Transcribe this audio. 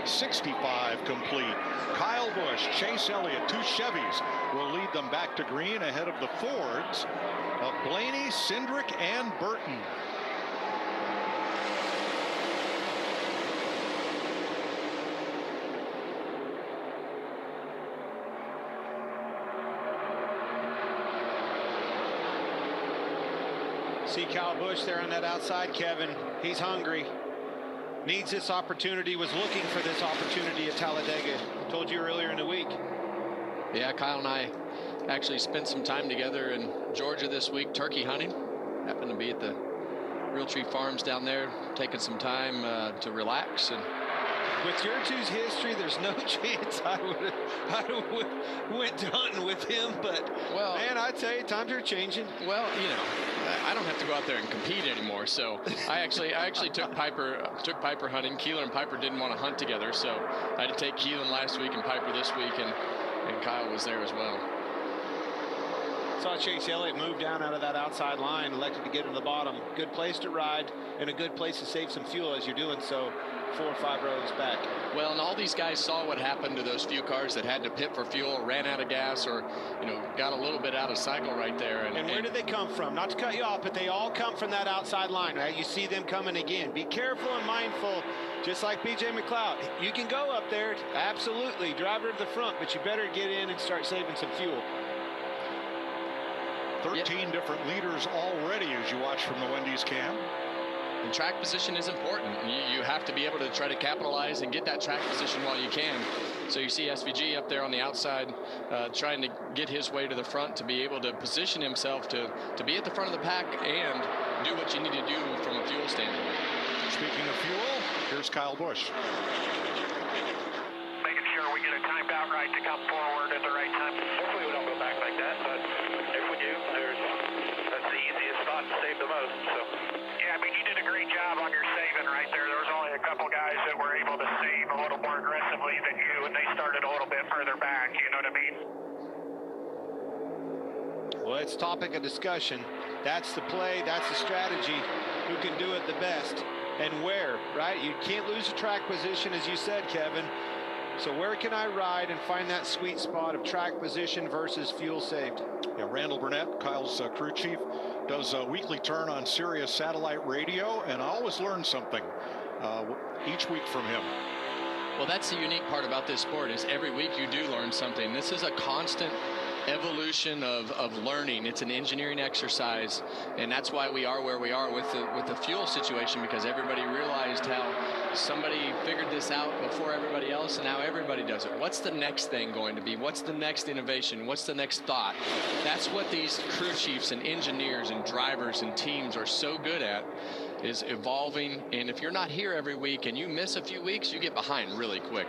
65 complete. Kyle Busch, Chase Elliott, 2 Chevys will lead them back to green ahead of the Fords of Blaney, Cindric, and Burton. See Kyle Busch there on that outside, Kevin. He's hungry. Needs this opportunity, was looking for this opportunity at Talladega. Told you earlier in the week. Yeah, Kyle and I actually spent some time together in Georgia this week, turkey hunting. Happened to be at the Realtree Farms down there, taking some time to relax. And with your two's history, there's no chance I would went hunting with him. But well, man, I tell you, times are changing. Well, you know, I don't have to go out there and compete anymore. So I actually took Piper hunting. Keelan and Piper didn't want to hunt together, so I had to take Keelan last week and Piper this week, and Kyle was there as well. Saw Chase Elliott move down out of that outside line, elected to get to the bottom. Good place to ride and a good place to save some fuel as you're doing so 4 or 5 rows back. Well, and all these guys saw what happened to those few cars that had to pit for fuel, ran out of gas, or, you know, got a little bit out of cycle right there. And where did they come from? Not to cut you off, but they all come from that outside line, right? You see them coming again. Be careful and mindful, just like BJ McLeod. You can go up there, absolutely, driver of the front, but you better get in and start saving some fuel. 13 different leaders already as you watch from the Wendy's cam. And track position is important. You have to be able to try to capitalize and get that track position while you can. So you see SVG up there on the outside trying to get his way to the front to be able to position himself to be at the front of the pack and do what you need to do from a fuel standpoint. Speaking of fuel, here's Kyle Busch. Making sure we get a timed out right to come forward at the right time. Hopefully we don't go back like that, but if we do, that's the easiest spot to save the most. So. Yeah, I mean, you did a great job on your saving right there. There was only a couple guys that were able to save a little more aggressively than you, and they started a little bit further back, you know what I mean? Well, it's topic of discussion. That's the play, that's the strategy. Who can do it the best and where, right? You can't lose a track position, as you said, Kevin. So where can I ride and find that sweet spot of track position versus fuel saved? Yeah, Randall Burnett, Kyle's crew chief, does a weekly turn on Sirius satellite radio, and I always learn something each week from him. Well, that's the unique part about this sport is every week you do learn something. This is a constant evolution of learning. It's an engineering exercise, and that's why we are where we are with the fuel situation, because everybody realized how somebody figured this out before everybody else, and now everybody does it. What's the next thing going to be? What's the next innovation? What's the next thought? That's what these crew chiefs and engineers and drivers and teams are so good at, is evolving. And if you're not here every week and you miss a few weeks, you get behind really quick.